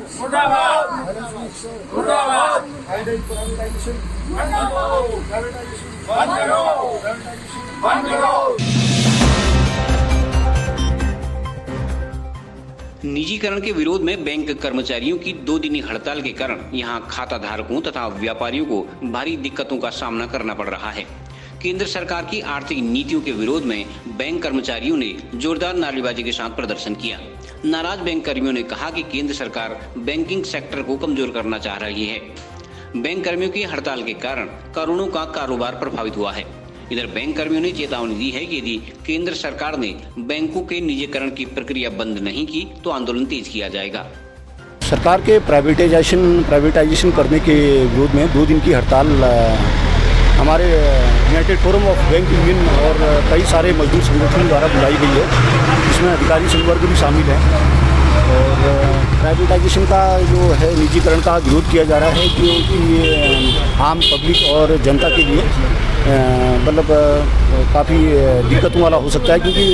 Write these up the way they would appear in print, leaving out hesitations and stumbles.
मुर्दाबाद मुर्दाबाद प्राइवेटाइजेशन बंद करो बंद करो। निजीकरण के विरोध में बैंक कर्मचारियों की 2 दिनी हड़ताल के कारण यहां खाता धारकों तथा व्यापारियों को भारी दिक्कतों का सामना करना पड़ रहा है। केंद्र सरकार की आर्थिक नीतियों के विरोध में बैंक कर्मचारियों ने जोरदार नारेबाजी के साथ प्रदर्शन किया। नाराज बैंक कर्मियों ने कहा कि केंद्र सरकार बैंकिंग सेक्टर को कमजोर करना चाह रही है। बैंक कर्मियों की हड़ताल के कारण करोड़ों का कारोबार प्रभावित हुआ है। इधर बैंक कर्मियों ने चेतावनी दी है कि यदि केंद्र सरकार ने बैंकों के निजीकरण की प्रक्रिया बंद नहीं की तो आंदोलन तेज किया जाएगा। सरकार के प्राइवेटाइजेशन करने के विरोध में 2 दिन की हड़ताल हमारे United forum of bank union और कई सारे मजदूर संगठनों द्वारा बुलाई गई है। इसमें अधिकारी संघवर्ग भी शामिल है और प्राइवेटाइजेशन का जो है निजीकरण का विरोध किया जा रहा है क्योंकि आम पब्लिक और जनता के लिए मतलब काफ़ी दिक्कतों वाला हो सकता है, क्योंकि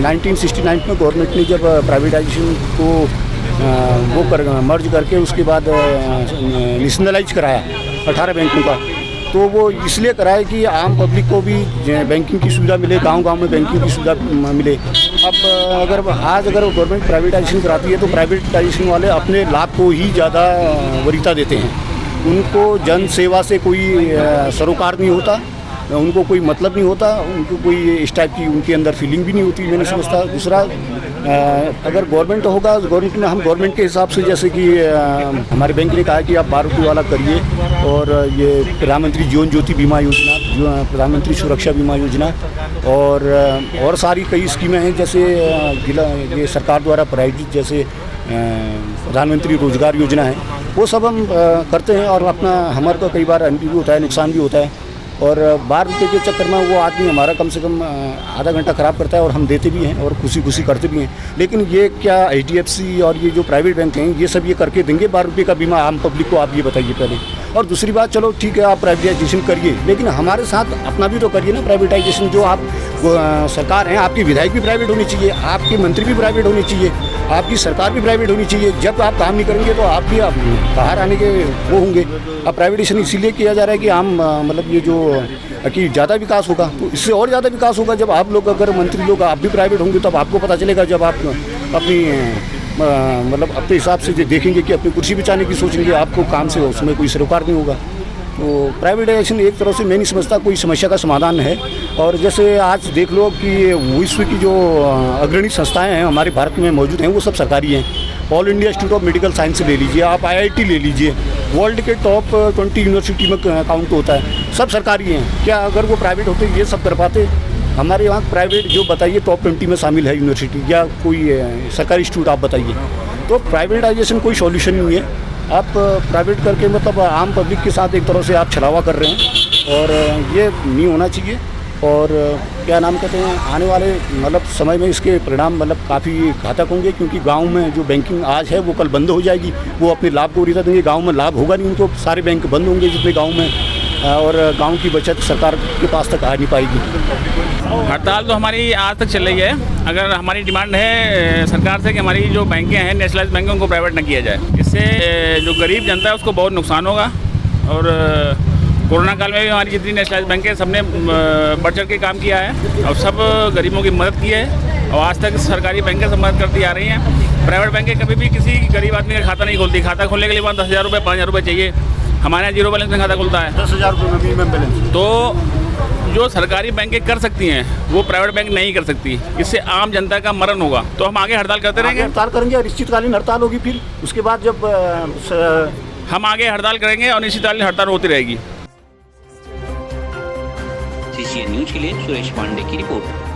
1969 में गवर्नमेंट ने जब प्राइवेटाइजेशन को मर्ज करके उसके बाद नेशनलाइज कराया 18 बैंकों का, तो वो इसलिए कराया कि आम पब्लिक को भी बैंकिंग की सुविधा मिले, गांव-गांव में बैंकिंग की सुविधा मिले। अब अगर गवर्नमेंट प्राइवेटाइजेशन कराती है तो प्राइवेटाइजेशन वाले अपने लाभ को ही ज़्यादा वरीयता देते हैं। उनको जन सेवा से कोई सरोकार नहीं होता, उनको कोई मतलब नहीं होता, उनको कोई इस टाइप की उनके अंदर फीलिंग भी नहीं होती, मैंने समझता। दूसरा, अगर गवर्नमेंट होगा, गवर्नमेंट के हिसाब से, जैसे कि हमारे बैंक ने कहा कि आप 12 रुपये वाला करिए, और ये प्रधानमंत्री जीवन ज्योति बीमा योजना, प्रधानमंत्री सुरक्षा बीमा योजना और सारी कई स्कीमें हैं, जैसे ये सरकार द्वारा प्रायोजित, जैसे प्रधानमंत्री रोजगार योजना है, वो सब हम करते हैं। और अपना हमारे को कई बार भी होता है, नुकसान भी होता है, और 12 रुपये के चक्कर में वो आदमी हमारा कम से कम आधा घंटा ख़राब करता है, और हम देते भी हैं और खुशी करते भी हैं। लेकिन ये क्या HDFC और ये जो प्राइवेट बैंक हैं, ये सब ये करके देंगे 12 रुपये का बीमा आम पब्लिक को? आप ये बताइए पहले। और दूसरी बात, चलो ठीक है, आप प्राइवेटाइजेशन करिए, लेकिन हमारे साथ अपना भी तो करिए ना प्राइवेटाइजेशन। जो आप सरकार हैं, आपकी विधायक भी प्राइवेट होनी चाहिए, आपके मंत्री भी प्राइवेट होनी चाहिए, आपकी सरकार भी प्राइवेट होनी चाहिए। जब आप काम नहीं करेंगे तो आप भी बाहर आने के वो होंगे। अब प्राइवेटाइजेशन इसीलिए किया जा रहा है कि आम मतलब ये जो कि ज़्यादा विकास होगा, तो इससे और ज़्यादा विकास होगा। जब आप लोग, अगर मंत्री लोग आप भी प्राइवेट होंगे, तब आपको पता चलेगा। जब आप अपनी मतलब अपने हिसाब से देखेंगे कि अपनी कुर्सी बचाने की सोचेंगे, आपको काम से उसमें कोई सरोकार नहीं होगा। तो प्राइवेटाइजेशन एक तरह से मैं नहीं समझता कोई समस्या का समाधान है। और जैसे आज देख लो कि विश्व की जो अग्रणी संस्थाएं हैं हमारे भारत में मौजूद हैं, वो सब सरकारी हैं। All India institute of medical science ले लीजिए, आप IIT ले लीजिए, वर्ल्ड के टॉप 20 यूनिवर्सिटी में काउंट होता है, सब सरकारी हैं। क्या अगर वो प्राइवेट होते ये सब कर पाते? हमारे यहाँ प्राइवेट जो बताइए टॉप 20 में शामिल है यूनिवर्सिटी, या कोई सरकारी इंस्टीट्यूट आप बताइए। तो प्राइवेटाइजेशन कोई सॉल्यूशन नहीं है। आप प्राइवेट करके मतलब आम पब्लिक के साथ एक तरह से आप छलावा कर रहे हैं, और ये नहीं होना चाहिए। और क्या नाम कहते हैं, आने वाले मतलब समय में इसके परिणाम मतलब काफ़ी घातक होंगे, क्योंकि गांव में जो बैंकिंग आज है वो कल बंद हो जाएगी। वो अपने लाभ को वरीयता देंगे, गांव में लाभ होगा नहीं उनको, सारे बैंक बंद होंगे जितने गांव में, और गांव की बचत सरकार के पास तक आ नहीं पाएगी। हड़ताल तो हमारी आज तक चल रही है। अगर हमारी डिमांड है सरकार से कि हमारी जो बैंकें हैं, नेशनलाइज बैंकों को प्राइवेट न किया जाए, इससे जो गरीब जनता है उसको बहुत नुकसान होगा। और कोरोना काल में भी हमारी जितनी नेशनलाइज बैंकें सबने बढ़ चढ़ के काम किया है और सब गरीबों की मदद की है, और आज तक सरकारी बैंकें सब मदद करती आ रही हैं। प्राइवेट बैंकें कभी भी किसी गरीब आदमी का खाता नहीं खोलती। खाता खोलने के लिए 10,000 रुपये 5,000 रुपये चाहिए। हमारे यहाँ 0 बैलेंस में खाता खुलता है, 10,000 रुपये में मिनिमम बैलेंस। तो जो सरकारी बैंकें कर सकती हैं वो प्राइवेट बैंक नहीं कर सकती। इससे आम जनता का मरण होगा। तो हम आगे हड़ताल करते रहेंगे। हड़ताल करेंगे, अनिश्चितकालीन हड़ताल होगी। फिर उसके बाद जब हम आगे हड़ताल करेंगे और अनिश्चितकालीन हड़ताल होती रहेगी। CCN न्यूज के लिए सुरेश पांडे की रिपोर्ट।